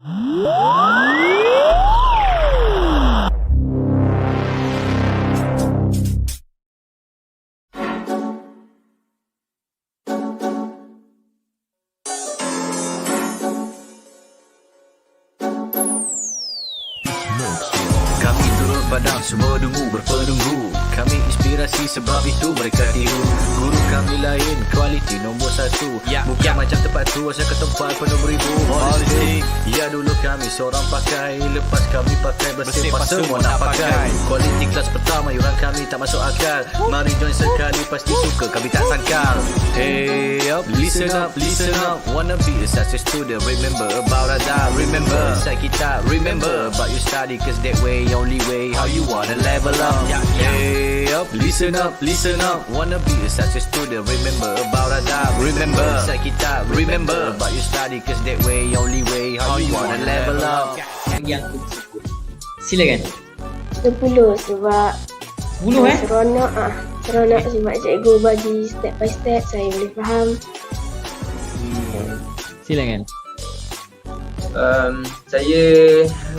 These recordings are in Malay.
Kami turun padang, semua dungu berpenunggu. Kami inspirasi sebab itu mereka tiru. Guru kami lain, kualiti nombor 1. Bukan macam tempat tu, asal ke tempat penuh beribu politik. Ya dulu kami seorang pakai, lepas kami pakai bersih pas semua nak pakai. Kualiti kelas pertama, yuran kami tak masuk akal. Mari join sekali, pasti suka kami tak sangkal. Hey up, listen up, listen up. Wanna be a success student, remember about Radar. Remember, inside kita, remember about you study, cause that way, only way, how you wanna level up. Hey up, listen up, listen up. Wanna be a success student, remember about Radar. Remember, inside kita, remember about you study, cause that way, only way, how you wanna level up. Yang tersebut. Silakan. 10 sebab 10 seronok sebab cikgu bagi step by step, saya boleh faham. Silakan. Saya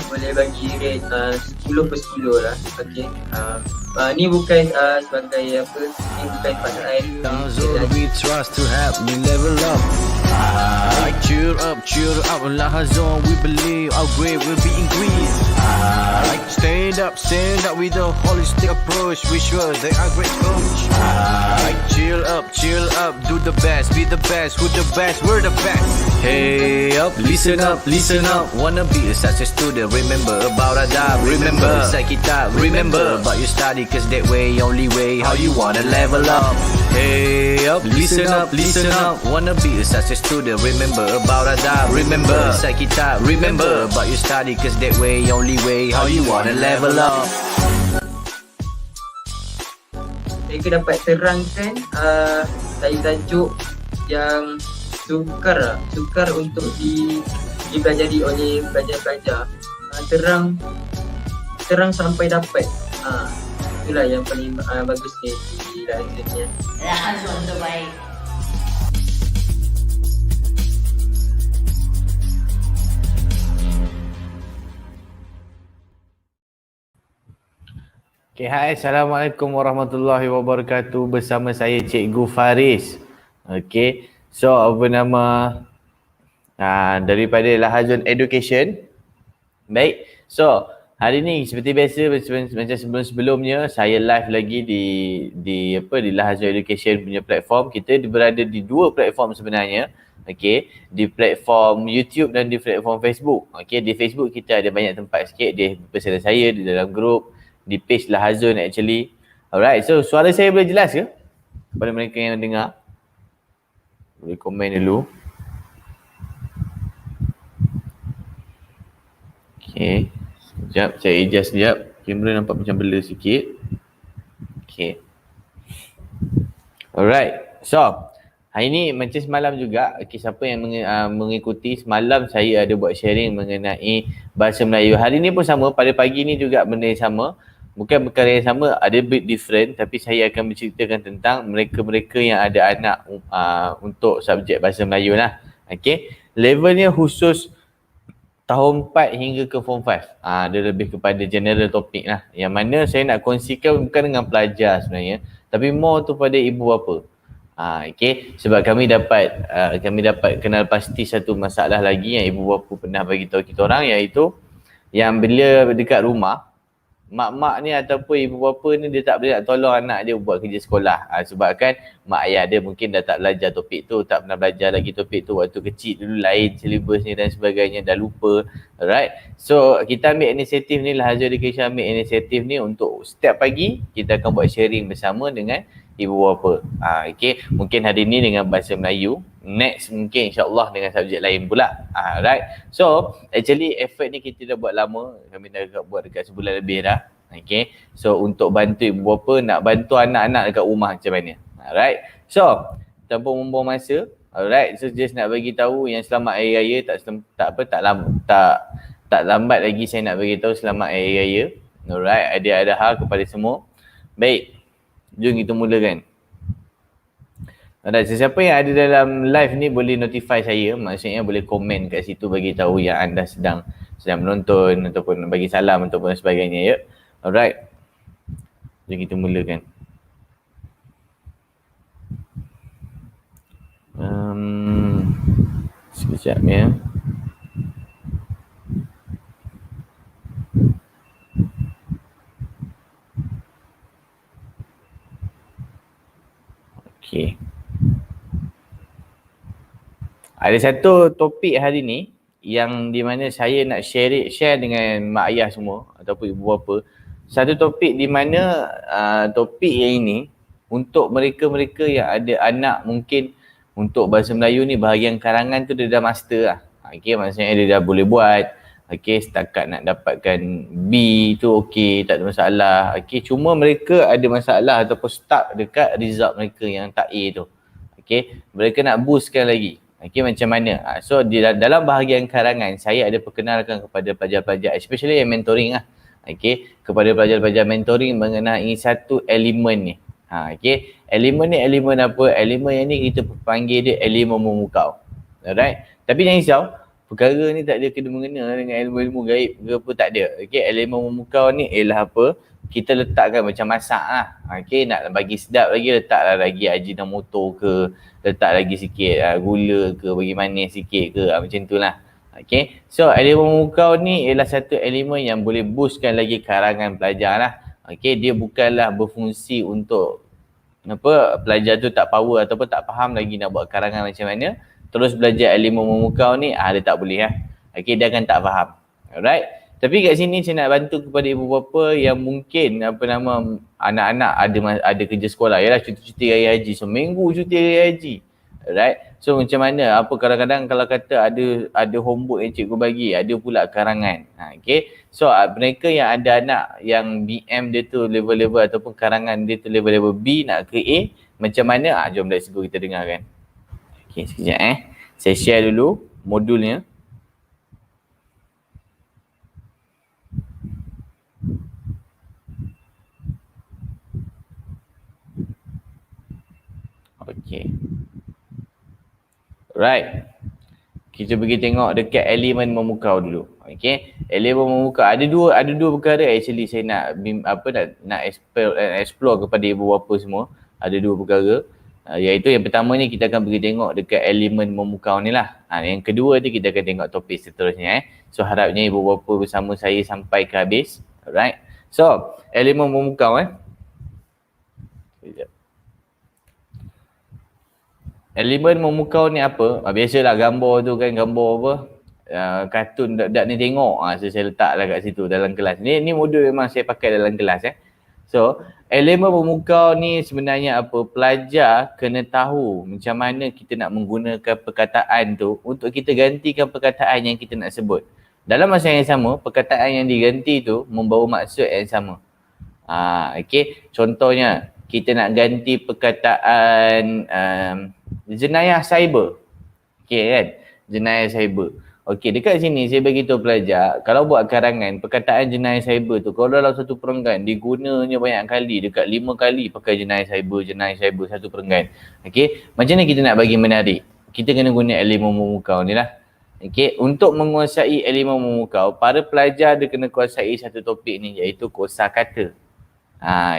boleh bagi rate 10 per 10 lah. Okay. Ni bukan sebagai apa, ni bukan pasal Zone we trust to help me level up. Cheer up, Lahazon, we believe our grade will be increased. Stand up with a holistic approach. We sure they are great coach. Chill up, do the best, be the best, who the best, we're the best. Hey up, listen up. Wanna be a success student, remember about Radar. Remember, inside kita, remember about you study, cause that way, only way, how you wanna level up. Hey up, listen up. Wanna be a success student, remember about Radar. Remember, inside kita, remember about you study, cause that way, only way, how you wanna level up. mereka dapat terangkan tajuk yang sukar untuk dipelajari oleh pelajar-pelajar. Terang sampai dapat. Itulah yang paling bagus di Lahazon. Lahazon terbaik. Okay, hai, Assalamualaikum warahmatullahi wabarakatuh. Bersama saya Cikgu Faris. Okay, so apa nama daripada Lahazon Education. Baik, so hari ni seperti biasa macam sebelum-sebelumnya saya live lagi di Lahazon Education punya platform. Kita berada di dua platform sebenarnya. Okay, di platform YouTube dan di platform Facebook. Okay, di Facebook kita ada banyak tempat sikit, di bersama saya di dalam grup, di page Lahazon actually. Alright, so suara saya boleh jelas ke kepada mereka yang dengar? Boleh komen dulu. Okay, sekejap saya adjust sekejap. Kamera nampak macam blur sikit. Okay. Alright, so hari ni macam semalam juga, okay, siapa yang mengikuti, semalam saya ada buat sharing mengenai bahasa Melayu. Hari ni pun sama, pada pagi ni juga benda yang sama. Bukan perkara yang sama, ada bit different, tapi saya akan menceritakan tentang mereka-mereka yang ada anak untuk subjek bahasa Melayu lah. Okay, levelnya khusus tahun 4 hingga ke form 5. Dia lebih kepada general topik lah. Yang mana saya nak kongsikan bukan dengan pelajar sebenarnya, tapi more tu pada ibu bapa. Okay, sebab kami dapat kenal pasti satu masalah lagi yang ibu bapa pernah bagi tahu kita orang, iaitu yang bila dekat rumah, mak-mak ni ataupun ibu bapa ni dia tak boleh nak tolong anak dia buat kerja sekolah. Sebab kan mak ayah dia mungkin dah tak belajar topik tu, tak pernah belajar lagi topik tu waktu kecil dulu, lain syllabus ni dan sebagainya, dah lupa. Alright, so kita ambil inisiatif ni, Lahazon Education ambil inisiatif ni untuk setiap pagi kita akan buat sharing bersama dengan ibu bapa. Okay, mungkin hari ni dengan bahasa Melayu, next mungkin insyaAllah dengan subjek lain pula. Right, so actually effort ni kita dah buat lama, kami dah buat dekat sebulan lebih dah. Okay, so untuk bantu ibu bapa nak bantu anak-anak dekat rumah macam mana. Alright, so tanpa membuang masa, alright, so just nak bagi tahu yang selamat Hari Raya, tak lambat lagi saya nak bagi tahu selamat Hari Raya. Alright, Aidil Adha kepada semua. Baik, jom kita mulakan. Alright, sesiapa yang ada dalam live ni boleh notify saya, maksudnya boleh komen kat situ bagi tahu yang anda sedang menonton ataupun bagi salam ataupun sebagainya ya. Alright. Jom kita mulakan. Sekejap ya. Okey. Ada satu topik hari ni yang di mana saya nak share dengan mak ayah semua ataupun ibu bapa. Satu topik di mana topik yang ini untuk mereka-mereka yang ada anak mungkin untuk bahasa Melayu ni bahagian karangan tu dia dah master lah. Okey, maksudnya dia dah boleh buat. Okey, setakat nak dapatkan B tu okey, tak ada masalah. Okey, cuma mereka ada masalah ataupun stuck dekat result mereka yang tak A tu. Okey, mereka nak boostkan lagi. Okey, macam mana? So di dalam bahagian karangan saya ada perkenalkan kepada pelajar-pelajar, especially yang mentoring lah. Okey, kepada pelajar-pelajar mentoring mengenai satu elemen ni. Okey, elemen ni elemen apa? Elemen yang ni kita panggil dia elemen memukau. Alright. Tapi jangan risau, perkara ni tak ada kena-mengena dengan ilmu-ilmu gaib ke apa, tak ada. Okey, elemen memukau ni ialah apa? Kita letakkan macam masak lah. Okey, nak bagi sedap lagi letaklah lagi ajinomoto ke, letak lagi sikit gula ke, bagi manis sikit ke, macam tu lah. Okay, so elemen memukau ni ialah satu elemen yang boleh boostkan lagi karangan pelajar lah. Okay, dia bukanlah berfungsi untuk apa pelajar tu tak power ataupun tak faham lagi nak buat karangan macam mana, terus belajar elemen memukau ni dia tak boleh lah. Okay, dia akan tak faham. Alright. Tapi kat sini saya nak bantu kepada ibu bapa yang mungkin anak-anak ada kerja sekolah, yalah cuti raya haji, seminggu cuti raya haji. Alright. So macam mana? Apa kadang-kadang kalau kata ada homework yang cikgu bagi, ada pula karangan. Okay. So mereka yang ada anak yang BM dia tu level-level ataupun karangan dia tu level-level B nak ke A, macam mana? Jom let's go kita dengarkan. Okay, sekejap saya share dulu modulnya. Okay. Right. Kita pergi tengok dekat elemen memukau dulu. Okay. Elemen memukau ada dua perkara actually saya nak explore kepada ibu bapa semua. Ada dua perkara. Iaitu yang pertama ni kita akan pergi tengok dekat elemen memukau ni lah. Yang kedua ni kita akan tengok topik seterusnya. So harapnya ibu bapa bersama saya sampai ke habis. Alright. So elemen memukau Sekejap. Elemen memukau ni apa? Biasalah gambar tu kan, gambar apa? Kartun dak ni tengok. So saya letaklah kat situ dalam kelas. Ni modul memang saya pakai dalam kelas So, elemen memukau ni sebenarnya apa? Pelajar kena tahu macam mana kita nak menggunakan perkataan tu untuk kita gantikan perkataan yang kita nak sebut. Dalam masa yang sama, perkataan yang diganti tu membawa maksud yang sama. Okay. Contohnya, kita nak ganti perkataan jenayah cyber. Okay kan? Jenayah cyber. Okay, dekat sini saya bagi tahu pelajar, kalau buat karangan, perkataan jenayah cyber tu, kalau dalam satu perenggan, digunanya banyak kali, dekat 5 kali pakai jenayah cyber, satu perenggan. Okay, macam mana kita nak bagi menarik? Kita kena guna elemen memukau ni lah. Okay, untuk menguasai elemen memukau, para pelajar dia kena kuasai satu topik ni, iaitu kosakata.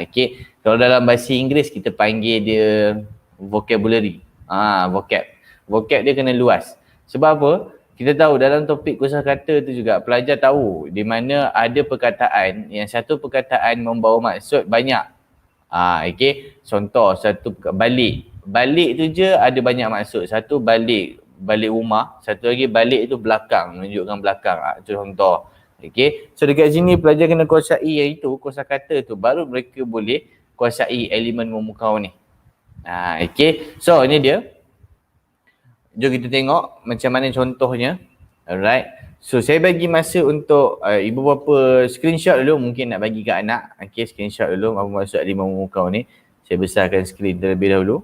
Okay, kalau dalam bahasa Inggeris kita panggil dia vocabulary. Vocab dia kena luas. Sebab apa? Kita tahu dalam topik kosakata tu juga pelajar tahu di mana ada perkataan yang satu perkataan membawa maksud banyak. Okay, contoh satu balik. Balik tu je ada banyak maksud. Satu balik rumah, satu lagi balik tu belakang, menunjukkan belakang. Itu contoh. Okay, so dekat sini pelajar kena kuasai iaitu kosakata tu, baru mereka boleh kuasai elemen memukau ni. Okay, so ini dia. Jom kita tengok macam mana contohnya. Alright. So saya bagi masa untuk ibu bapa screenshot dulu, mungkin nak bagi ke anak. Okay, screenshot dulu apa maksud elemen memukau ni. Saya besarkan skrin terlebih dahulu.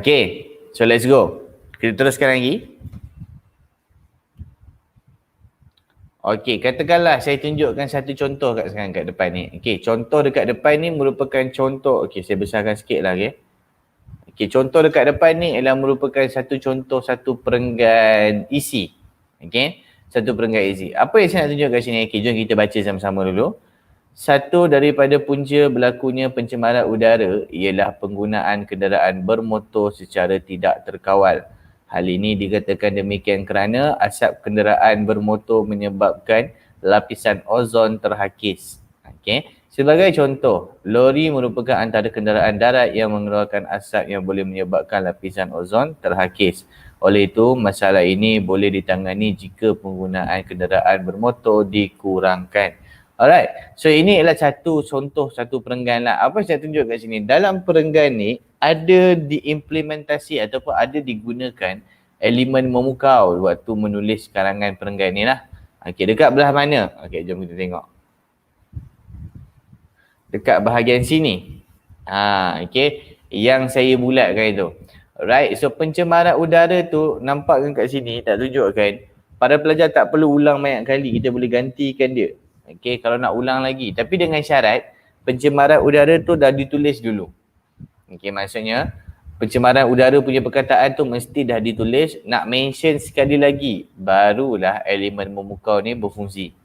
Okay, so let's go. Kita teruskan lagi. Okey, katakanlah saya tunjukkan satu contoh kat sekarang kat depan ni. Okey, contoh dekat depan ni merupakan contoh. Okey, saya besarkan sikit lah. Okey, contoh dekat depan ni ialah merupakan satu contoh satu perenggan isi. Okey, satu perenggan isi. Apa yang saya nak tunjuk kat sini? Okey, jom kita baca sama-sama dulu. Satu daripada punca berlakunya pencemaran udara ialah penggunaan kenderaan bermotor secara tidak terkawal. Hal ini dikatakan demikian kerana asap kenderaan bermotor menyebabkan lapisan ozon terhakis. Okey. Sebagai contoh, lori merupakan antara kenderaan darat yang mengeluarkan asap yang boleh menyebabkan lapisan ozon terhakis. Oleh itu, masalah ini boleh ditangani jika penggunaan kenderaan bermotor dikurangkan. Alright, so ini adalah satu contoh satu perenggan lah. Apa saya tunjuk kat sini? Dalam perenggan ni ada diimplementasi ataupun ada digunakan elemen memukau waktu menulis karangan perenggan ni lah. Okey, dekat belah mana? Okey, jom kita tengok. Dekat bahagian sini. Okey, yang saya bulatkan itu. Alright, so pencemaran udara tu nampak kan kat sini, tak tunjukkan. Para pelajar tak perlu ulang banyak kali, kita boleh gantikan dia. Okey, kalau nak ulang lagi. Tapi dengan syarat, pencemaran udara tu dah ditulis dulu. Okey, maksudnya pencemaran udara punya perkataan tu mesti dah ditulis. Nak mention sekali lagi, barulah elemen memukau ni berfungsi.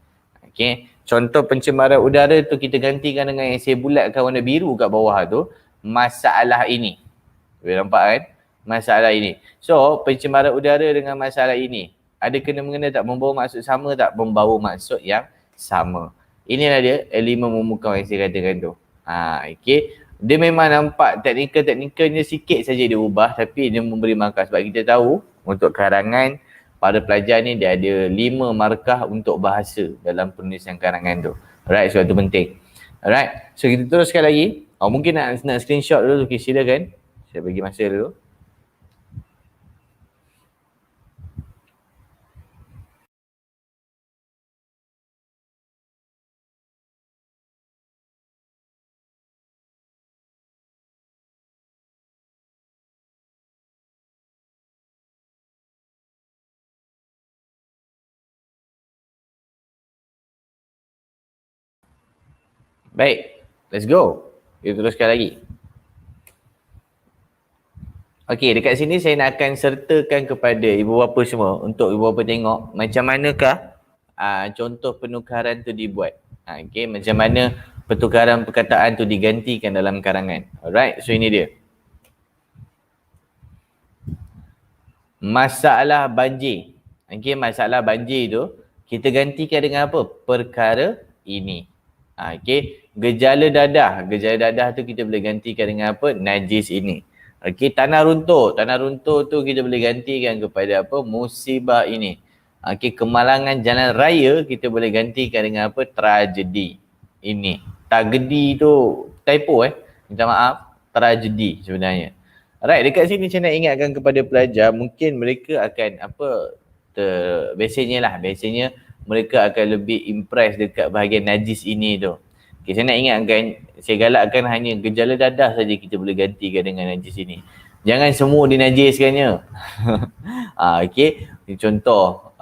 Okey, contoh pencemaran udara tu kita gantikan dengan yang saya bulatkan warna biru kat bawah tu. Masalah ini. Boleh nampak kan? Masalah ini. So, pencemaran udara dengan masalah ini. Ada kena-mengena tak? Membawa maksud sama tak? Membawa maksud yang sama. Inilah dia elemen memukau yang saya katakan tu. Okey. Dia memang nampak teknikal-teknikalnya sikit saja dia ubah, tapi dia memberi markah. Sebab kita tahu untuk karangan para pelajar ni dia ada 5 markah untuk bahasa dalam penulisan karangan tu. Alright, so itu penting. Alright, so kita teruskan lagi. Mungkin nak screenshot dulu. Okay, silakan. Saya bagi masa dulu. Baik, let's go. Kita teruskan lagi. Okey, dekat sini saya nak akan sertakan kepada ibu bapa semua untuk ibu bapa tengok macam manakah contoh penukaran tu dibuat. Okey, macam mana pertukaran perkataan tu digantikan dalam karangan. Alright, so ini dia. Masalah banjir. Okey, masalah banjir tu kita gantikan dengan apa? Perkara ini. Okey, gejala dadah. Gejala dadah tu kita boleh gantikan dengan apa? Najis ini. Okey, tanah runtuh. Tanah runtuh tu kita boleh gantikan kepada apa? Musibah ini. Okey, kemalangan jalan raya kita boleh gantikan dengan apa? Tragedi ini. Tragedi tu typo minta maaf. Tragedi sebenarnya. Alright, dekat sini saya nak ingatkan kepada pelajar, mungkin mereka akan biasanya mereka akan lebih impress dekat bahagian najis ini tu. Okay, saya nak ingatkan, saya galakkan hanya gejala dadah saja kita boleh gantikan dengan najis ini. Jangan semua dinajiskannya. Okay, contoh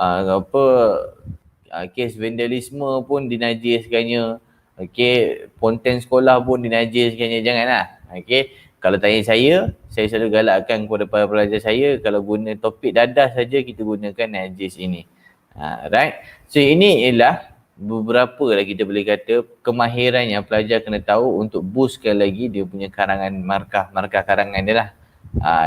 kes vandalisme pun dinajiskannya. Okay, ponten sekolah pun dinajiskannya. Janganlah. Okay, kalau tanya saya selalu galakkan kepada para pelajar saya, kalau guna topik dadah saja kita gunakan najis ini. Right. So ini ialah beberapa lah kita boleh kata kemahiran yang pelajar kena tahu untuk boostkan lagi dia punya karangan, markah karangan dia lah.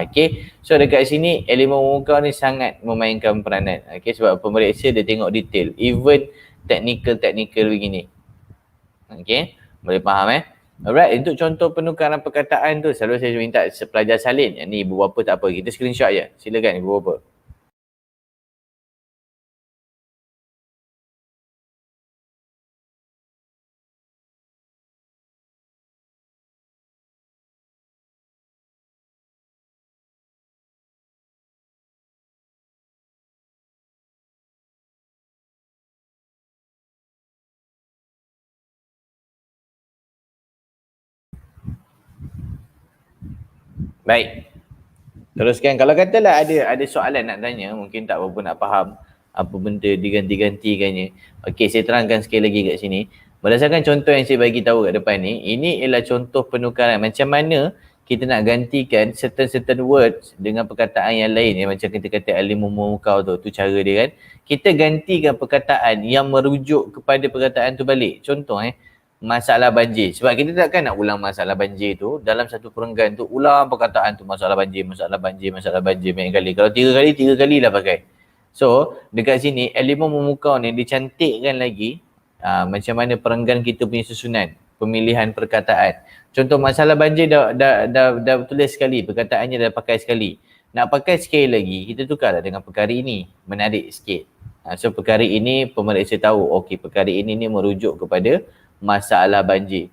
Okay. So dekat sini elemen memukau ni sangat memainkan peranan. Okay, sebab pemeriksa dia tengok detail. Even technical begini. Okay. Boleh faham Alright, untuk contoh penukaran perkataan tu selalu saya minta pelajar salin. Yang ni ibu bapa tak apa, kita screenshot je. Silakan ibu bapa. Baik. Teruskan. Kalau katalah ada soalan nak tanya, mungkin tak berapa nak faham apa benda diganti-gantikannya. Okey, saya terangkan sekali lagi kat sini. Berdasarkan contoh yang saya bagi tahu kat depan ni, ini ialah contoh penukaran. Macam mana kita nak gantikan certain words dengan perkataan yang lain. Macam kita kata alimu memukau tu cara dia kan. Kita gantikan perkataan yang merujuk kepada perkataan tu balik. Contoh masalah banjir. Sebab kita takkan nak ulang masalah banjir tu dalam satu perenggan tu, ulang perkataan tu masalah banjir banyak kali. Kalau 3 kali lah pakai. So, dekat sini elemen memukau ni dicantikkan lagi macam mana perenggan kita punya susunan, pemilihan perkataan. Contoh masalah banjir dah tulis sekali, perkataannya dah pakai sekali. Nak pakai sekali lagi, kita tukarlah dengan perkara ini. Menarik sikit. So perkara ini pemeriksa tahu, okey perkara ini ni merujuk kepada masalah banjir.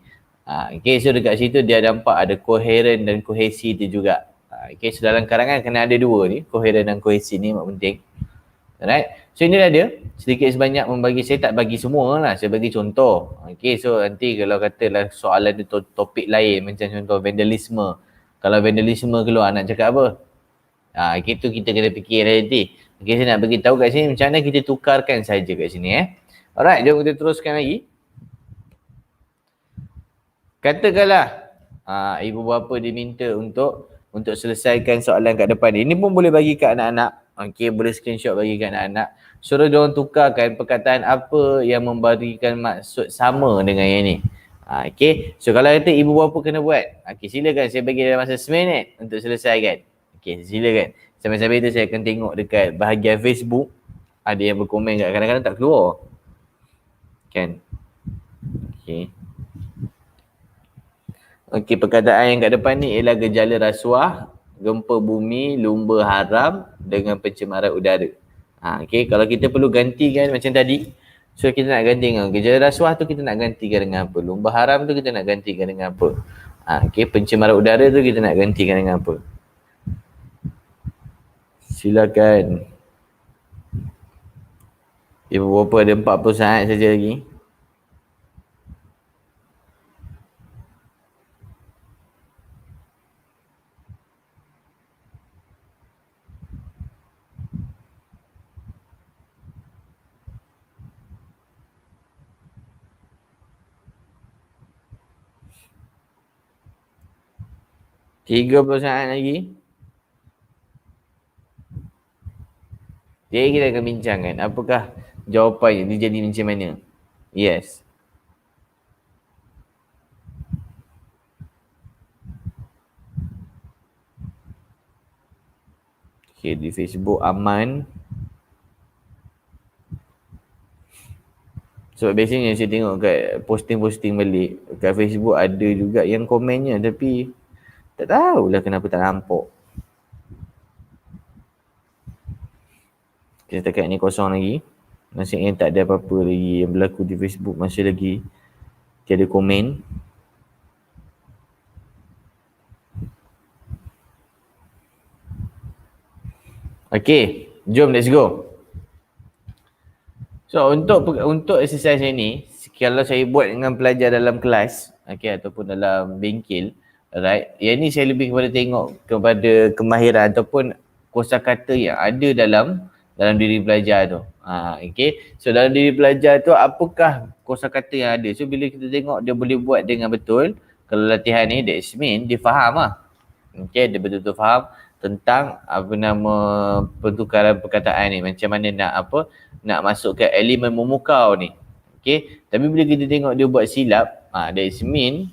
Okay, so dekat situ dia nampak ada koheren dan kohesi tu juga. Okay, so dalam karangan kena ada dua ni, koheren dan kohesi ni memang penting. Alright, so inilah dia sedikit sebanyak membagi, saya tak bagi semua lah, saya bagi contoh. Okay, so nanti kalau katalah soalan tu topik lain macam contoh vandalisme, kalau vandalisme keluar nak cakap apa? Itu kita kena fikir nanti. Okay, saya nak bagi tahu kat sini macam mana kita tukarkan saja kat sini Alright, jom kita teruskan lagi. Katakanlah ibu bapa diminta untuk selesaikan soalan kat depan ni. Ini pun boleh bagi kat anak-anak. Okey, boleh screenshot bagi kat anak-anak. Suruh diorang tukarkan perkataan apa yang memberikan maksud sama dengan yang ni. Okey, so kalau kata ibu bapa kena buat. Okey, silakan saya bagi dalam masa 1 minit untuk selesaikan. Okey, silakan. Sampai-sampai itu saya akan tengok dekat bahagian Facebook. Ada yang berkomen kat kadang-kadang tak keluar. Kan? Okey. Okey, perkataan yang kat depan ni ialah gejala rasuah, gempa bumi, lumba haram dengan pencemaran udara. Okey, kalau kita perlu gantikan macam tadi, so kita nak gantikan gejala rasuah tu kita nak gantikan dengan apa? Lumba haram tu kita nak gantikan dengan apa? Okey, pencemaran udara tu kita nak gantikan dengan apa? Silakan. Ibu bapa ada 40 saat saja lagi. Tiga puluh saat lagi. Jadi kita akan bincangkan apakah jawapannya dia jadi macam mana. Yes. Okay, di Facebook aman. So biasanya saya tengok kat posting-posting balik kat Facebook ada juga yang komennya tapi tak tahulah kenapa tak nampak. Kita setakat ni kosong lagi. Maksudnya tak ada apa-apa lagi yang berlaku di Facebook. Masih lagi tiada komen. Okay, jom let's go. So untuk exercise ni, kalau saya buat dengan pelajar dalam kelas, okay, ataupun dalam bengkel, alright, yang ni saya lebih kepada tengok kepada kemahiran ataupun kosakata yang ada dalam diri pelajar tu. Okay. So dalam diri pelajar tu apakah kosakata yang ada. So bila kita tengok dia boleh buat dengan betul, kalau latihan ni that mean dia faham lah. Okay, dia betul-betul faham tentang pertukaran perkataan ni. Macam mana nak masukkan elemen memukau ni. Okay. Tapi bila kita tengok dia buat silap, that mean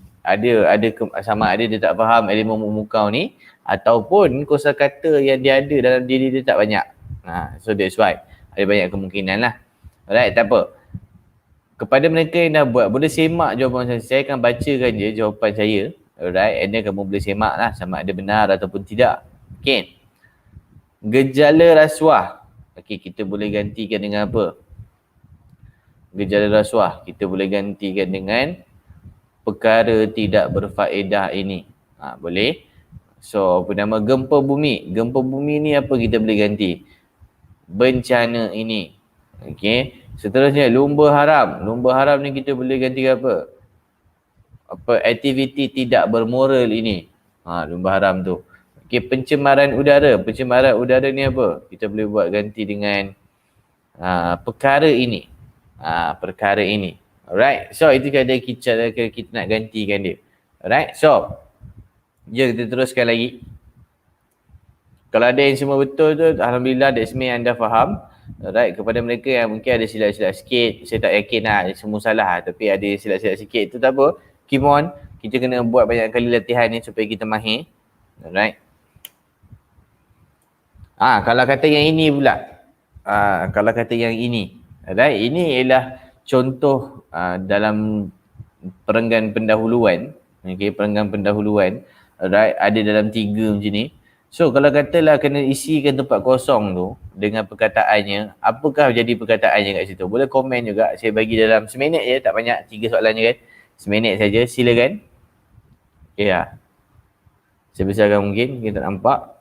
sama ada dia tak faham elemen memukau ni ataupun kosakata yang dia ada dalam diri dia tak banyak. So that's why ada banyak kemungkinan lah. Alright, tak apa. Kepada mereka yang dah buat, boleh semak jawapan saya akan bacakan je jawapan saya. Alright, and then kamu boleh semak lah sama ada benar ataupun tidak. Okay. Gejala rasuah. Okay, kita boleh gantikan dengan apa? Gejala rasuah kita boleh gantikan dengan perkara tidak berfaedah ini. Boleh. So, apa nama gempa bumi? Gempa bumi ni apa kita boleh ganti? Bencana ini. Okey. Seterusnya lumba haram. Lumba haram ni kita boleh ganti apa? Aktiviti tidak bermoral ini. Lumba haram tu. Okey, pencemaran udara. Pencemaran udara ni apa? Kita boleh buat ganti dengan perkara ini. Perkara ini. Alright. So itu cara kita nak gantikan dia. Alright. So jom kita teruskan lagi. Kalau ada yang semua betul tu, alhamdulillah, that's mean anda faham. Alright, kepada mereka yang mungkin ada silap-silap sikit, saya tak yakin lah semua salah, tapi ada silap-silap sikit tu tak apa. Keep on, kita kena buat banyak kali latihan ni supaya kita mahir. Alright. Kalau kata yang ini pula. Kalau kata yang ini. Alright, ini ialah contoh dalam perenggan pendahuluan. Okay, perenggan pendahuluan. Alright, ada dalam 3 macam ni. So kalau katalah kena isikan tempat kosong tu dengan perkataannya, apakah jadi perkataannya kat situ? Boleh komen juga. Saya bagi dalam seminit je, tak banyak, 3 soalan je kan. Seminit saja, silakan. Okay lah. Sebesarkan mungkin, kita nampak.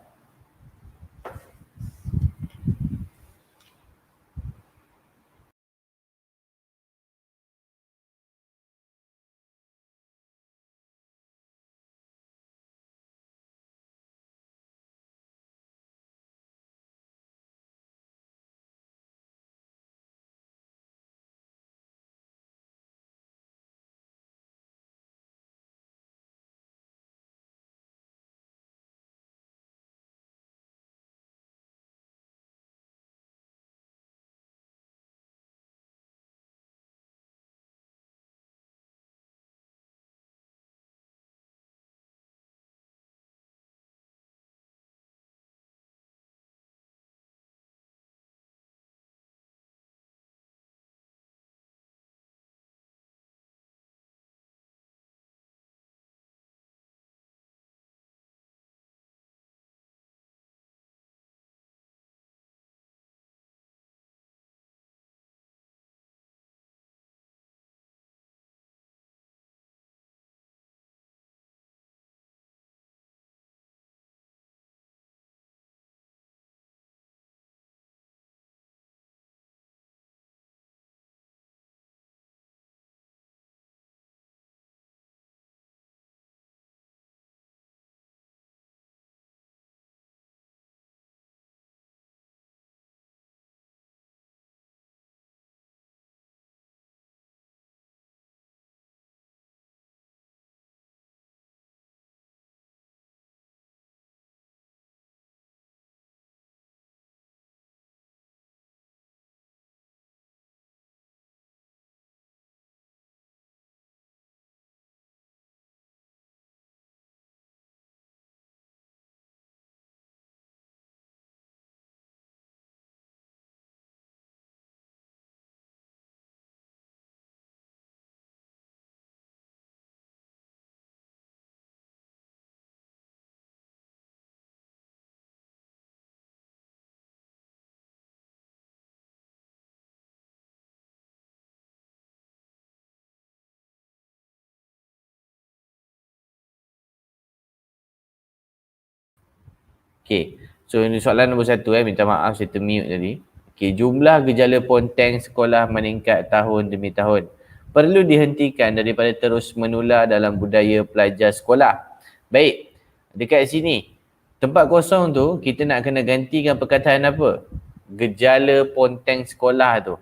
Okay, so ini soalan nombor 1 minta maaf saya termute tadi. Okay, jumlah gejala ponteng sekolah meningkat tahun demi tahun. Perlu dihentikan daripada terus menular dalam budaya pelajar sekolah. Baik, dekat sini, tempat kosong tu kita nak kena gantikan perkataan apa? Gejala ponteng sekolah tu.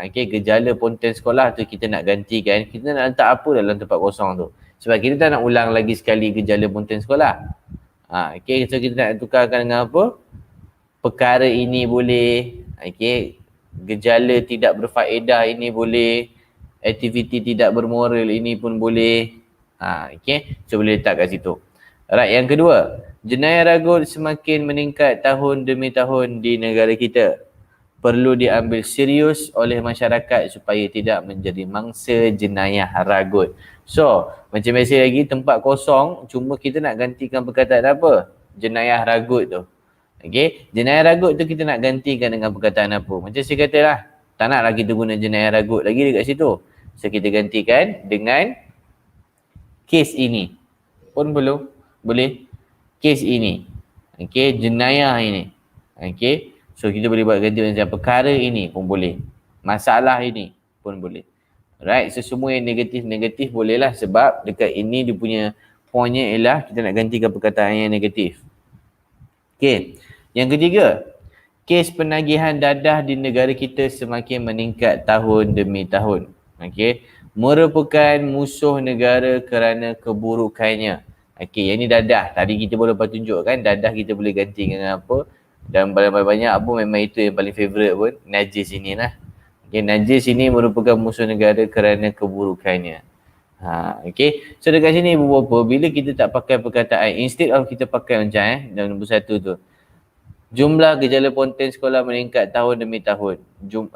Okay, gejala ponteng sekolah tu kita nak gantikan. Kita nak letak apa dalam tempat kosong tu? Sebab kita tak nak ulang lagi sekali gejala ponteng sekolah. Okay, so kita nak tukarkan dengan apa? Perkara ini boleh. Okay, gejala tidak berfaedah ini boleh. Aktiviti tidak bermoral ini pun boleh. Okay, so boleh letak kat situ. Alright, yang kedua. Jenayah ragut semakin meningkat tahun demi tahun di negara kita. Perlu diambil serius oleh masyarakat supaya tidak menjadi mangsa jenayah ragut. So, macam biasa lagi, tempat kosong, cuma kita nak gantikan perkataan apa? Jenayah ragut tu. Okay, jenayah ragut tu kita nak gantikan dengan perkataan apa? Macam saya katalah, tak naklah kita guna jenayah ragut lagi dekat situ. So, kita gantikan dengan kes ini. Pun boleh. Kes ini. Okay, jenayah ini. Okay. So kita boleh buat ganti macam perkara ini pun boleh. Masalah ini pun boleh. Right, so semua yang negatif-negatif bolehlah sebab dekat ini dia punya pointnya ialah kita nak gantikan perkataan yang negatif. Okey. Yang ketiga, kes penagihan dadah di negara kita semakin meningkat tahun demi tahun. Okey. Merupakan musuh negara kerana keburukannya. Okey, yang ni dadah. Tadi kita boleh dapat tunjuk kan, dadah kita boleh ganti dengan apa. Dan banyak-banyak apa memang itu yang paling favourite pun, najis ini lah. Okey, najis ini merupakan musuh negara kerana keburukannya. Okay. So dekat sini ibu bapa, bila kita tak pakai perkataan, instead of kita pakai macam dalam nombor 1 tu, jumlah gejala ponten sekolah meningkat tahun demi tahun.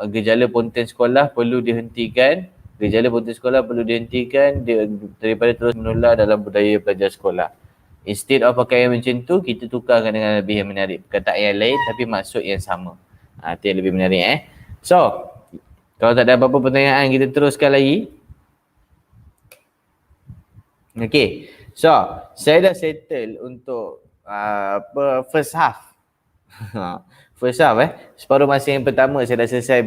Gejala ponten sekolah perlu dihentikan. Gejala ponten sekolah perlu dihentikan daripada terus menular dalam budaya pelajar sekolah. Instead of pakai yang macam tu, kita tukarkan dengan lebih yang menarik. Perkataan yang lain tapi maksud yang sama. Itu yang lebih menarik So, kalau tak ada apa-apa pertanyaan, kita teruskan lagi. Okay. So, saya dah settle untuk first half. First half separuh masa yang pertama saya dah selesai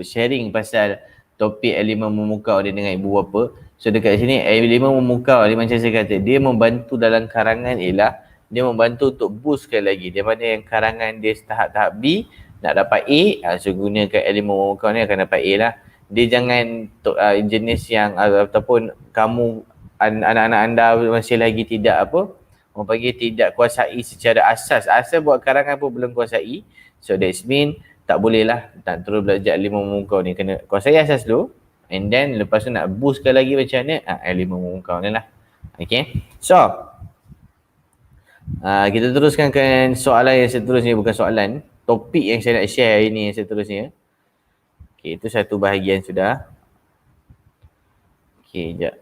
sharing pasal topik elemen memukau dia dengan ibu bapa. So dekat sini elemen memukau ni macam saya kata, dia membantu dalam karangan ialah dia membantu untuk boostkan lagi. Dia mana yang karangan dia tahap-tahap B nak dapat A, so gunakan elemen memukau ni akan dapat A lah. Dia jangan jenis yang ataupun kamu anak-anak anda masih lagi tidak orang panggil tidak kuasai secara asas. Asal buat karangan pun belum kuasai. So that's mean tak boleh lah tak terus belajar elemen memukau ni. Kena kuasai asas dulu. And then lepas tu nak boostkan lagi macam mana? Elemen memukau ni lah. Okay. So kita teruskan ke soalan yang seterusnya. Bukan soalan. Topik yang saya nak share hari ni yang seterusnya. Okay, itu satu bahagian sudah. Okay, sekejap.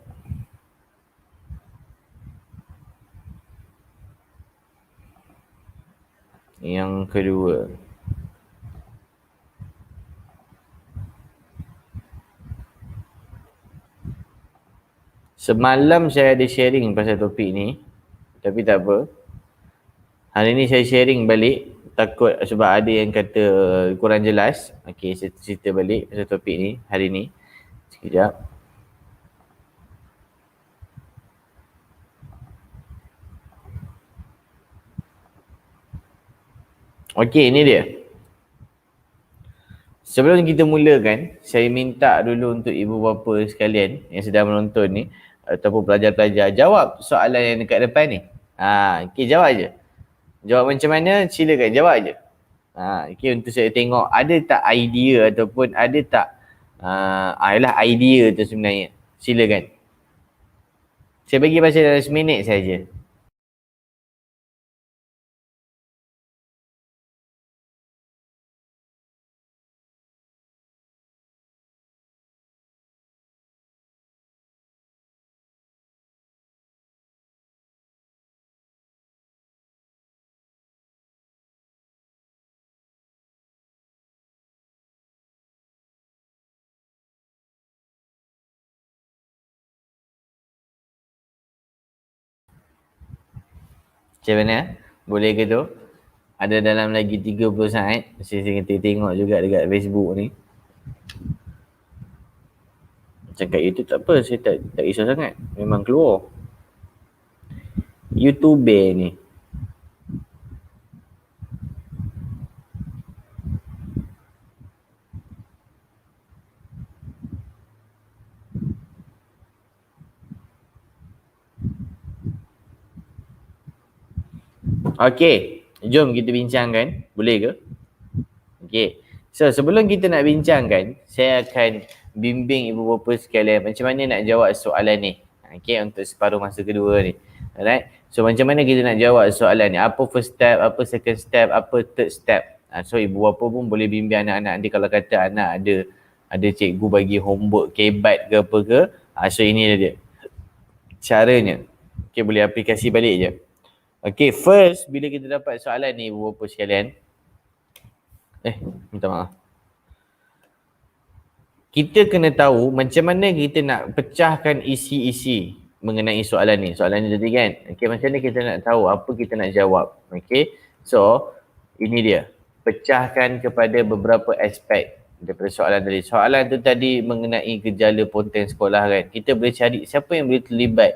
Yang kedua, semalam saya ada sharing pasal topik ni, tapi tak apa. Hari ni saya sharing balik, takut sebab ada yang kata kurang jelas. Okey, saya cerita balik pasal topik ni hari ni. Sekejap. Okey, ini dia. Sebelum kita mulakan, saya minta dulu untuk ibu bapa sekalian yang sedang menonton ni ataupun pelajar-pelajar jawab soalan yang dekat depan ni. Okey, jawab je. Jawab macam mana? Silakan jawab je. Okey, untuk saya tengok ada tak idea ataupun ada tak ialah idea tu sebenarnya. Silakan. Saya bagi masa dalam seminit saja. Macam mana? Boleh ke tu? Ada dalam lagi 30 saat. Saya tengok juga dekat Facebook ni. Macam kat YouTube tak apa. Saya tak risau sangat. Memang keluar. YouTuber ni. Okey, jom kita bincangkan. Boleh ke? Okey. So, sebelum kita nak bincangkan, saya akan bimbing ibu bapa sekalian macam mana nak jawab soalan ni. Okey, untuk separuh masa kedua ni. Alright. So, macam mana kita nak jawab soalan ni? Apa first step, apa second step, apa third step. So, ibu bapa pun boleh bimbing anak-anak nanti kalau kata anak ada cikgu bagi homework kebat ke apa ke. So, ini dia caranya. Okey, boleh aplikasi balik je. Okay, first bila kita dapat soalan ni ibu bapa sekalian. Minta maaf. Kita kena tahu macam mana kita nak pecahkan isi-isi mengenai soalan ni. Soalan ni tadi kan. Okay, macam mana kita nak tahu apa kita nak jawab. Okay, so ini dia. Pecahkan kepada beberapa aspek daripada soalan tadi. Soalan tu tadi mengenai gejala ponten sekolah kan. Kita boleh cari siapa yang boleh terlibat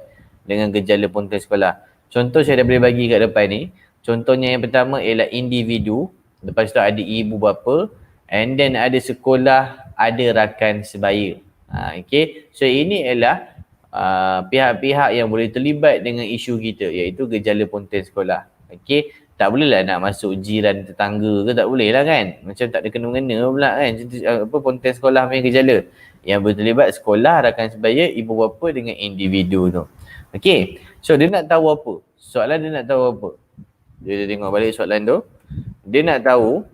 dengan gejala ponten sekolah. Contoh saya dah boleh bagi kat depan ni. Contohnya yang pertama ialah individu, lepas tu ada ibu bapa, and then ada sekolah, ada rakan sebaya. Okay, so ini ialah pihak-pihak yang boleh terlibat dengan isu kita, iaitu gejala ponten sekolah. Okay, tak bolehlah nak masuk jiran tetangga ke, tak boleh lah kan. Macam tak ada kena-mengena pula kan, ponten sekolah punya gejala. Yang berterlibat sekolah, rakan sebaya, ibu bapa dengan individu tu. Okay, so dia nak tahu apa? Soalan dia nak tahu apa? Dia tengok balik soalan tu. Dia nak tahu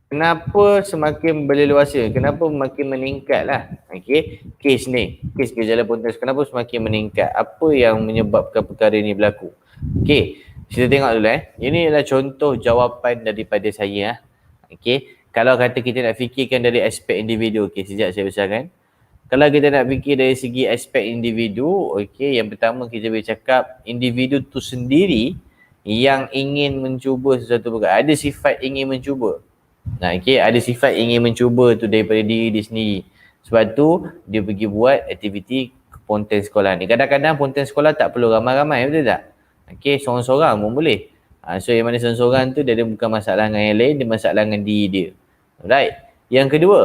kenapa semakin berleluasa, kenapa makin meningkat lah. Okay, kes ni, kes gejala ponten kenapa semakin meningkat, apa yang menyebabkan perkara ni berlaku. Okay, kita tengok dulu Ini adalah contoh jawapan daripada saya. Okay, kalau kata kita nak fikirkan dari aspek individu, okay, sejak saya besarkan. Kalau kita nak fikir dari segi aspek individu, okay, yang pertama kita boleh cakap individu tu sendiri yang ingin mencuba sesuatu perkara. Ada sifat ingin mencuba. Okay, ada sifat ingin mencuba tu daripada diri dia sendiri. Sebab tu dia pergi buat aktiviti ponten sekolah ni. Kadang-kadang ponten sekolah tak perlu ramai-ramai, betul tak? Okay, seorang-seorang pun boleh. So yang mana seorang-seorang tu dia bukan masalah dengan yang lain, dia masalah dengan diri dia. Alright. Yang kedua,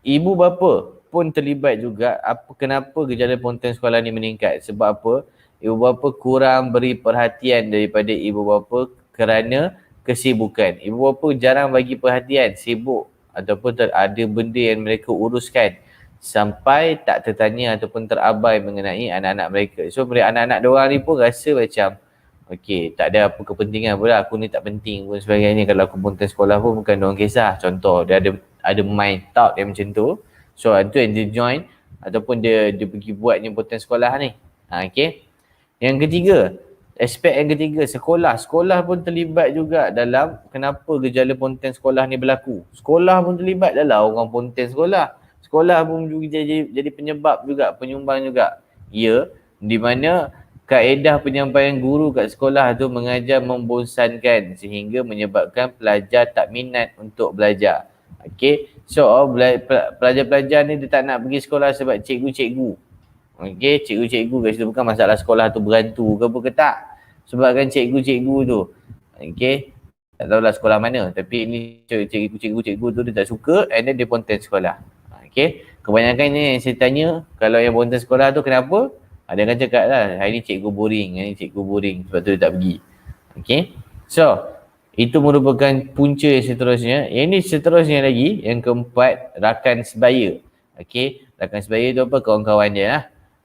ibu bapa pun terlibat juga. Kenapa gejala ponten sekolah ni meningkat? Sebab apa? Ibu bapa kurang beri perhatian daripada ibu bapa kerana kesibukan. Ibu bapa jarang bagi perhatian, sibuk ataupun ada benda yang mereka uruskan sampai tak tertanya ataupun terabai mengenai anak-anak mereka. So anak-anak diorang ni pun rasa macam okey, tak ada apa kepentingan pula, aku ni tak penting pun sebagainya. Kalau aku ponten sekolah pun bukan diorang kisah. Contoh, dia ada main thought yang macam tu. So itu yang dia join ataupun dia pergi buat ni ponten sekolah ni. Okay. Yang ketiga, aspek yang ketiga, sekolah. Sekolah pun terlibat juga dalam kenapa gejala ponten sekolah ni berlaku. Sekolah pun terlibat dalam orang ponten sekolah. Sekolah pun juga jadi penyebab juga, penyumbang juga. Ya, di mana kaedah penyampaian guru kat sekolah tu mengajar membosankan sehingga menyebabkan pelajar tak minat untuk belajar. Okay, so pelajar-pelajar ni dia tak nak pergi sekolah sebab cikgu-cikgu. Okay, cikgu-cikgu kat situ bukan masalah sekolah tu berantu ke apa ke tak. Sebab kan cikgu-cikgu tu, okay, tak tahulah sekolah mana, tapi ni cikgu-cikgu tu dia tak suka and then dia ponten sekolah. Okay, kebanyakannya yang saya tanya, kalau yang ponten sekolah tu kenapa? Ada kan cakap lah, hari ni cikgu boring, sebab tu dia tak pergi. Okay, so itu merupakan punca yang seterusnya. Yang ni seterusnya lagi, yang keempat, rakan sebaya. Okay, rakan sebaya tu apa? Kawan-kawan dia lah.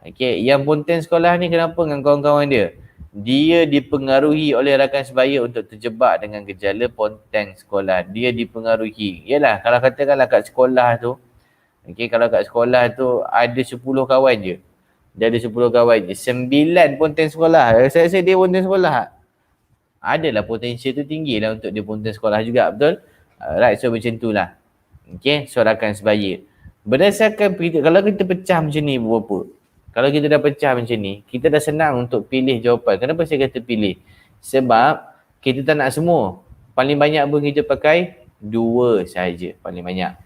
Okay, yang ponten sekolah ni kenapa dengan kawan-kawan dia? Dia dipengaruhi oleh rakan sebaya untuk terjebak dengan gejala ponten sekolah. Dia dipengaruhi. Yalah, kalau katakanlah kat sekolah tu, okay, kalau kat sekolah tu ada 10 kawan je. Dia ada 10 kawan je. 9 ponten sekolah. Saya rasa dia ponten sekolah. Adalah potensial tu tinggi lah untuk dia ponten sekolah juga, betul? Right, so macam tu lah. Okay, so rakan sebaya. Berdasarkan, kalau kita pecah macam ni berapa? Kalau kita dah pecah macam ni, kita dah senang untuk pilih jawapan. Kenapa saya kata pilih? Sebab kita tak nak semua. Paling banyak pun kita pakai 2 sahaja, paling banyak.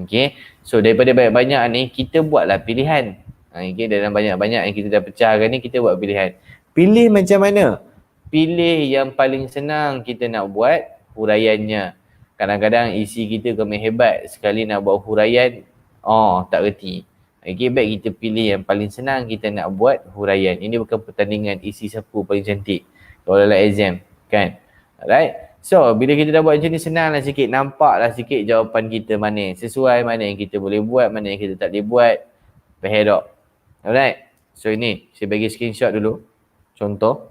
Okay, so daripada banyak-banyak ni, kita buatlah pilihan. Okay, dalam banyak-banyak yang kita dah pecahkan ni, kita buat pilihan. Pilih macam mana? Pilih yang paling senang kita nak buat huraiannya. Kadang-kadang isi kita kami hebat, sekali nak buat huraian, tak reti. Okay, baik kita pilih yang paling senang kita nak buat huraian. Ini bukan pertandingan isi siapa paling cantik kalau dalam exam, kan? Alright. So, bila kita dah buat macam ni, senanglah sikit, nampaklah sikit jawapan kita mana sesuai, mana yang kita boleh buat, mana yang kita tak boleh buat. Faham tak? Alright. So, ini saya bagi screenshot dulu. Contoh.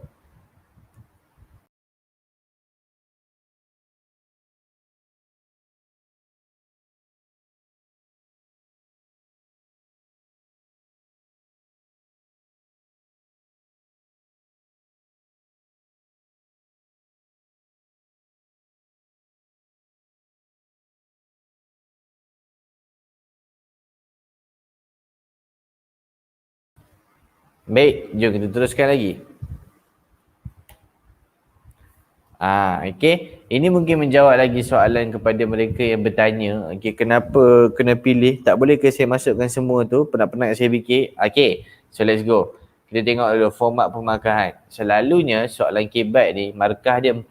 Baik, jom kita teruskan lagi. Okay. Ini mungkin menjawab lagi soalan kepada mereka yang bertanya, okay, kenapa kena pilih? Tak boleh ke saya masukkan semua tu? Penat-penat saya fikir. Okay, so let's go. kita tengok dulu format pemarkahan. Selalunya soalan kebat ni markah dia 4.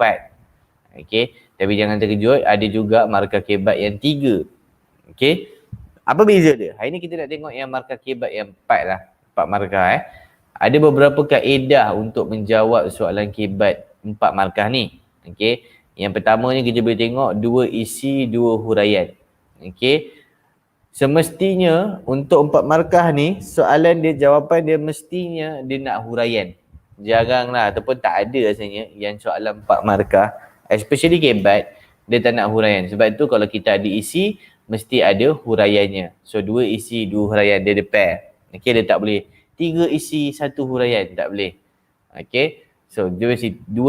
Okey, tapi jangan terkejut, ada juga markah kebat yang 3. Okey. Apa beza dia? Hari ni kita nak tengok yang markah kebat yang 4 lah. 4 markah Ada beberapa kaedah untuk menjawab soalan kebat 4 markah ni. Okey. Yang pertamanya kita boleh tengok 2 isi 2 huraian. Okey. Semestinya untuk 4 markah ni soalan dia, jawapan dia mestinya dia nak huraian. Jaranglah ataupun tak ada rasanya yang soalan 4 markah, especially kebat, dia tak nak huraian. Sebab tu kalau kita ada isi, mesti ada huraiannya. So 2 isi 2 huraian, dia ada pair. Okey, dia tak boleh 3 isi 1 huraian, tak boleh. Okey, so 2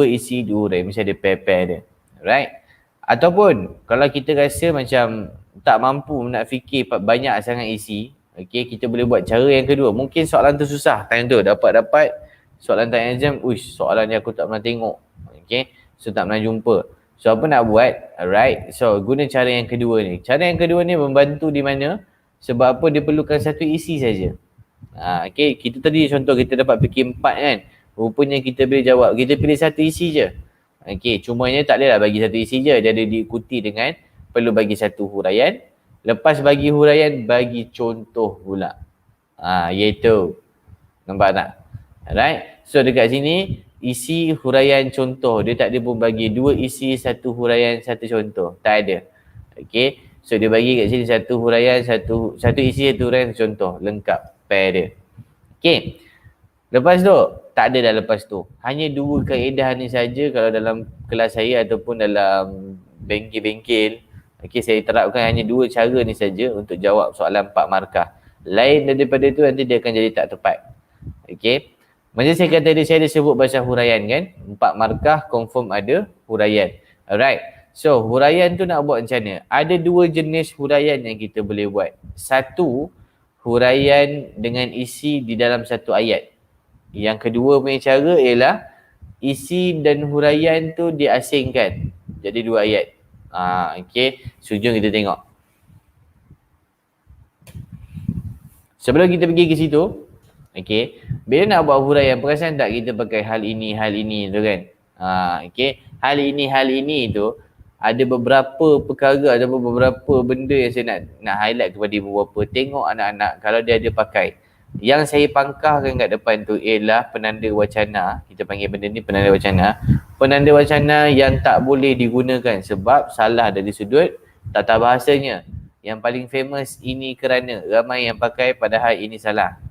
isi 2 huraian, mesti ada pair-pair dia. Alright. Ataupun kalau kita rasa macam tak mampu nak fikir banyak sangat isi, okey, kita boleh buat cara yang kedua. Mungkin soalan tu susah time tu, dapat soalan tanya exam, soalan ni aku tak pernah tengok. Okey, so tak pernah jumpa. So apa nak buat? Alright, so guna cara yang kedua ni. Cara yang kedua ni membantu di mana? Sebab apa? Dia perlukan satu isi saja. Okey, kita tadi contoh kita dapat fikir 4 kan. Rupanya kita boleh jawab, kita pilih satu isi je. Okey, cumanya tak bolehlah bagi satu isi je. Dia ada diikuti dengan perlu bagi satu huraian. Lepas bagi huraian, bagi contoh pula. Iaitu. Nampak tak? Alright. So dekat sini, isi huraian contoh. Dia tak ada pun bagi 2 isi, 1 huraian, 1 contoh. Tak ada. Okey. So dia bagi kat sini 1 huraian, 1 isi, 1 huraian, 1 contoh. Lengkap pair dia. Okey. Lepas tu, tak ada dah lepas tu. Hanya 2 kaedah ni saja kalau dalam kelas saya ataupun dalam bengkel-bengkel. Okey, saya terapkan hanya 2 cara ni saja untuk jawab soalan 4 markah. Lain daripada tu nanti dia akan jadi tak tepat. Okey. Macam saya kata tadi, saya ada sebut pasal huraian kan. 4 markah confirm ada huraian. Alright. So, huraian tu nak buat macam mana? Ada 2 jenis huraian yang kita boleh buat. Satu, huraian dengan isi di dalam satu ayat. Yang kedua punya cara ialah isi dan huraian tu diasingkan. Jadi 2 ayat. Okey. So, jom kita tengok. Sebelum kita pergi ke situ, okey, bila nak buat huraian, perasan tak kita pakai hal ini tu kan? Okey, hal ini tu ada beberapa perkara, ada beberapa benda yang saya nak highlight kepada ibu bapa. Tengok anak-anak kalau dia ada pakai. Yang saya pangkahkan kat depan tu ialah penanda wacana. Kita panggil benda ni penanda wacana. Penanda wacana yang tak boleh digunakan sebab salah dari sudut tata bahasanya. Yang paling famous, ini kerana. Ramai yang pakai padahal ini salah.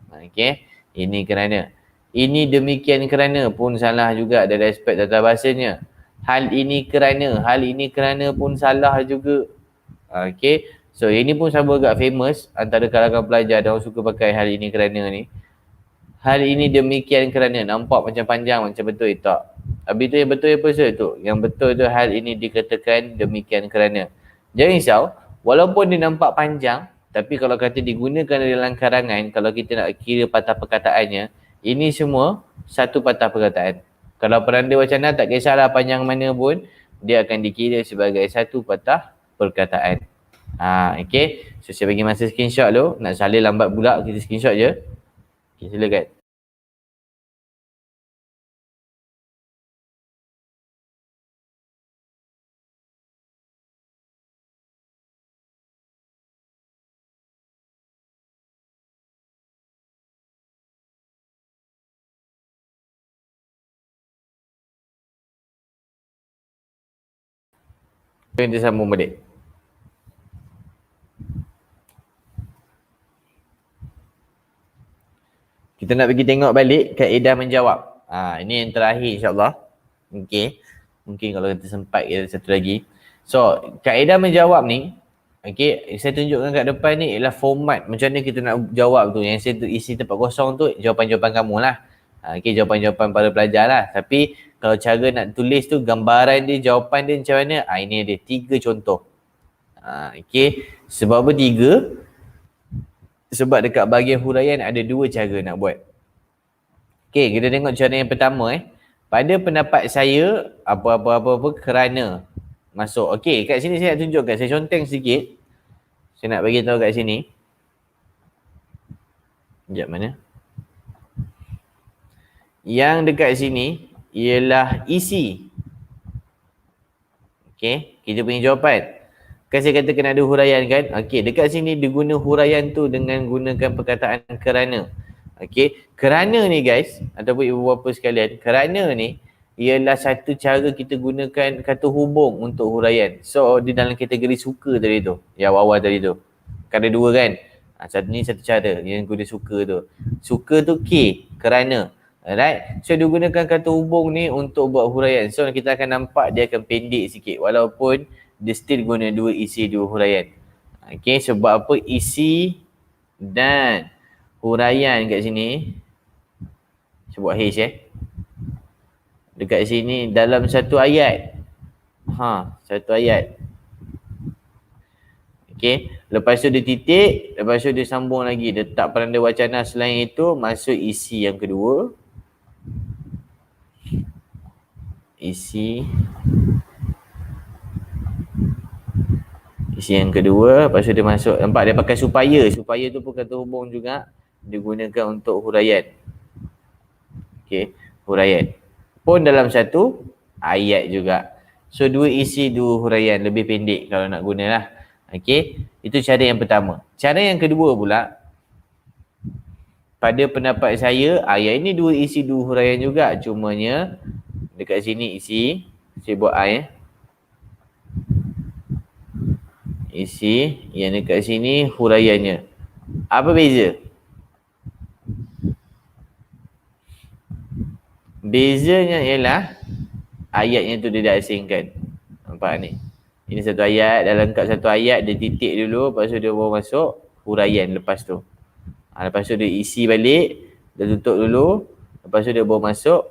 Okey, ini kerana. Ini demikian kerana pun salah juga dari aspek tata bahasanya. Hal ini kerana pun salah juga. Okey. So ini pun sama agak famous antara kalangan pelajar dan orang suka pakai hal ini kerana ni. Hal ini demikian kerana, nampak macam panjang macam betul tak. Habis tu yang betul apa tu? Yang betul tu hal ini dikatakan demikian kerana. Jangan risau, walaupun dia nampak panjang, tapi kalau kata digunakan dalam karangan, kalau kita nak kira patah perkataannya, ini semua satu patah perkataan. Kalau penanda wacana tak kisahlah panjang mana pun, dia akan dikira sebagai satu patah perkataan. Okay. So saya bagi masa screenshot dulu. Nak salin lambat pula, kita screenshot je. Okay, silakan. Kita sambung balik. Kita nak pergi tengok balik kaedah menjawab. Ini yang terakhir insyaAllah. Okay. Mungkin kalau kita sempat kita satu lagi. So, kaedah menjawab ni, okay, saya tunjukkan kat depan ni ialah format macam mana kita nak jawab tu. Yang saya isi tempat kosong tu, jawapan-jawapan kamu lah. Okay, jawapan-jawapan para pelajar lah. Tapi, kalau cara nak tulis tu, gambaran dia, jawapan dia macam mana? Ini ada 3 contoh. Okay. Sebab apa 3? Sebab dekat bahagian huraian ada 2 cara nak buat. Okey, kita tengok cara yang pertama Pada pendapat saya, apa-apa kerana masuk. Okey, kat sini saya nak tunjukkan. Saya conteng sikit. Saya nak bagi tahu kat sini. Sekejap mana? Yang dekat sini ialah isi. Okey, kita punya jawapan. Kan saya kata kena ada huraian kan? Okey, dekat sini dia guna huraian tu dengan gunakan perkataan kerana. Okey, kerana ni guys, ataupun ibu bapa sekalian, kerana ni ialah satu cara kita gunakan kata hubung untuk huraian. So, di dalam kategori suka tadi tu, yang awal tadi tu. Kan ada dua kan? Satu cara yang guna suka tu. Suka tu K, kerana. Alright, so dia gunakan kata hubung ni untuk buat huraian. So, kita akan nampak dia akan pendek sikit. Walaupun dia still guna dua isi, dua huraian. Okay, sebab apa? Isi dan huraian kat sini. Sebut H dekat sini dalam satu ayat. Satu ayat. Okay, lepas tu dia titik, lepas tu dia sambung lagi. Dia tak penanda wacana selain itu, masuk isi yang kedua. Isi yang kedua, lepas tu dia masuk, nampak dia pakai supaya. Supaya tu pun kata hubung juga, digunakan untuk huraian. Okey, huraian pun dalam satu ayat juga. So dua isi, dua huraian, lebih pendek kalau nak guna lah. Okey, itu cara yang pertama. Cara yang kedua pula, pada pendapat saya, ayat ini dua isi, dua huraian juga. Cumanya dekat sini isi, saya buat I isi, yang dekat sini huraiannya. Apa beza? Bezanya ialah ayatnya tu dia dah asingkan. Nampak ni? Ini satu ayat, dalam kat satu ayat dia titik dulu, lepas tu dia baru masuk huraian lepas tu. Lepas tu dia isi balik, dia tutup dulu, lepas tu dia baru masuk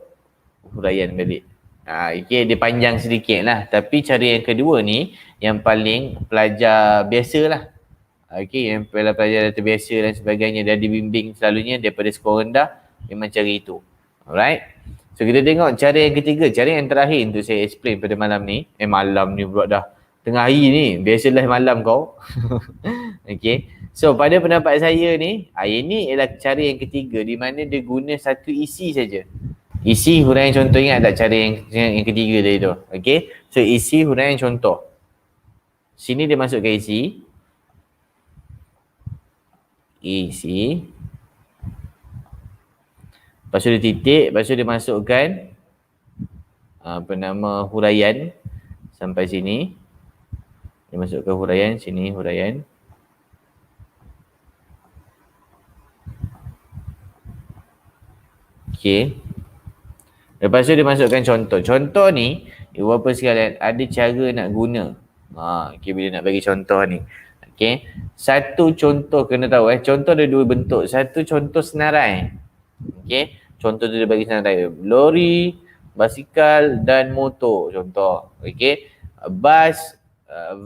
huraian balik. Okay, dia panjang sedikit lah. Tapi cara yang kedua ni yang paling pelajar biasa lah. Okay, yang pelajar data biasa dan sebagainya, dah dibimbing selalunya daripada skor rendah, memang cara itu. Alright. So kita tengok cara yang ketiga, cara yang terakhir untuk saya explain pada malam ni. Malam ni pula dah tengah hari ni, biasalah malam kau. Okay. So pada pendapat saya ni, ini ialah cara yang ketiga di mana dia guna satu isi saja. Isi huraian contoh, ingat tak cara yang ketiga tadi tu? Okay. So isi huraian contoh. Sini dia masukkan isi. Isi. Lepas tu dia titik, lepas tu dia masukkan huraian sampai sini. Dia masukkan huraian, sini huraian. Okay. Lepas tu dia masukkan contoh. Contoh ni, ibu bapa sekalian, ada cara nak guna. Okay, bila nak bagi contoh ni. Okay. Satu contoh kena tahu contoh ada dua bentuk. Satu contoh senarai. Okay. Contoh tu dia bagi senarai. Lori, basikal dan motor contoh. Okay. Bas,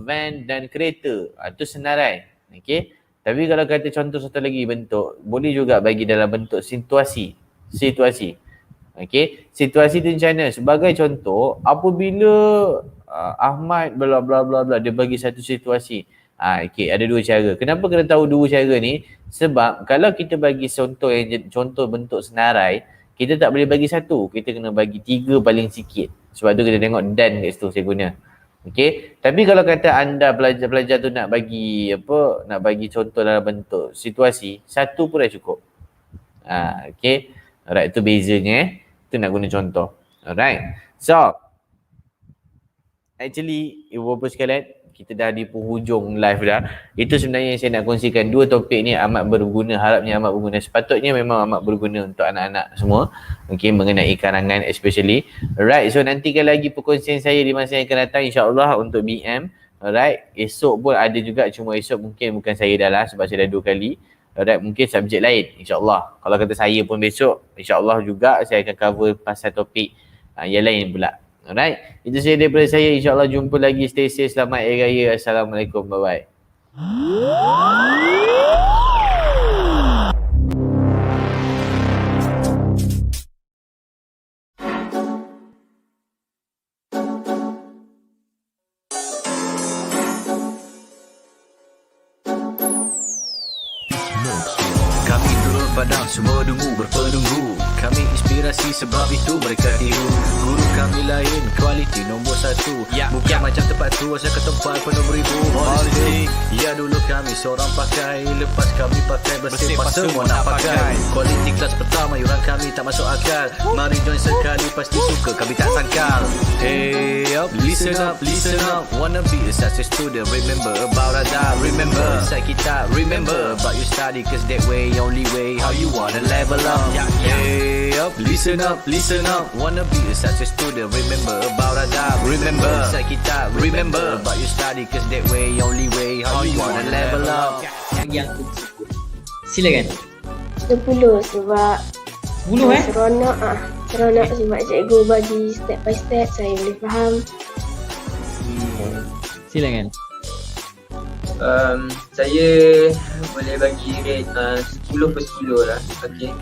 van dan kereta. Itu senarai. Okay. Tapi kalau kata contoh satu lagi bentuk, boleh juga bagi dalam bentuk situasi. Okay. Situasi tu macam mana? Sebagai contoh, apabila Ahmad bla bla bla bla, dia bagi satu situasi. Okay, ada dua cara. Kenapa kena tahu dua cara ni? Sebab kalau kita bagi contoh bentuk senarai, kita tak boleh bagi satu. Kita kena bagi tiga paling sikit. Sebab tu kita tengok dan kat situ saya guna. Okay. Tapi kalau kata anda pelajar tu nak bagi contoh dalam bentuk situasi, satu pun dah cukup. Okay. Alright, itu bezanya. Itu nak guna contoh. Alright. So, actually, ibu bapa sekalian, kita dah di penghujung live dah. Itu sebenarnya yang saya nak kongsikan. Dua topik ni amat berguna. Harapnya amat berguna. Sepatutnya memang amat berguna untuk anak-anak semua. Okay, mengenai karangan especially. Alright, so nantikan lagi perkongsian saya di masa yang akan datang, insyaAllah untuk BM. Alright, esok pun ada juga. Cuma esok mungkin bukan saya dah lah sebab saya dah 2 kali. Alright, mungkin subjek lain, insyaAllah. Kalau kata saya pun besok, insyaAllah juga saya akan cover pasal topik yang lain pula. Alright, itu saja daripada saya. InsyaAllah jumpa lagi. Stay safe, selamat Hari Raya. Assalamualaikum, bye-bye. Kami turut padang semua dungu berpenunggu. Kami inspirasi sebab itu mereka tiru. Guru kami lain kualiti nombor 1. Bukan macam tempat tu asal ke tempat penuh beribu politik. Ya dulu kami seorang pakai, lepas kami pakai bersih pas semua nak pakai. Kualiti kelas pertama orang kami tak masuk akal. Mari join sekali pasti suka kami tak sangkal. Hey up, listen up, listen up. Wanna be a success student, remember about adab. Remember inside kita, remember about your study, cause that way only way how you wanna level up. Hey up, listen up, listen up. Wanna be a success student, remember about adab. Remember inside kita, remember about your study, cause that way only way how you wanna level up. Bagi aku 10. Silakan. 10 sebab 10 seronok seronok sebab cikgu bagi step by step saya boleh faham. Silakan. Saya boleh bagi rate 10 per 10 lah. Okay.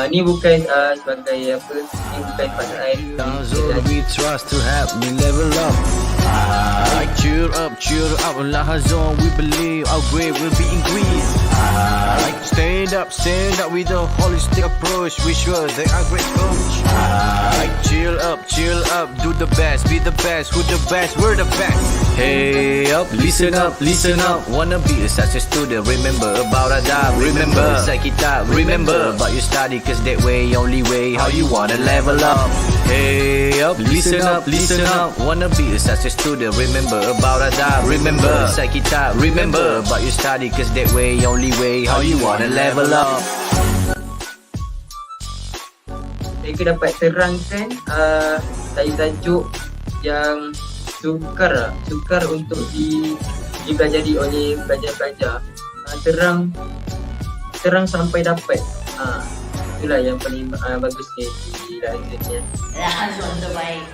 Ni bukan sebagai apa, ni bukan pasal air. Tanzul we trust to help me level up. Cheer up, Lahazon we believe our grade will be increased. Stand up with a holistic approach. We sure they are great coach. Chill up, do the best, be the best, who the best, we're the best. Hey up, listen up, wanna be a success student, remember about adab. Remember inside kita, remember about your study, cause that way only way how you wanna level up. Hey up, listen up, wanna be a success student, remember about adab. Remember inside kita, remember about your study, cause that way only way how you wanna level up. Mereka dapat terangkan tajuk yang sukar untuk dipelajari oleh pelajar-pelajar. Terang sampai dapat. Itulah yang paling bagusnya di Lahazon ni. Lahazon terbaik.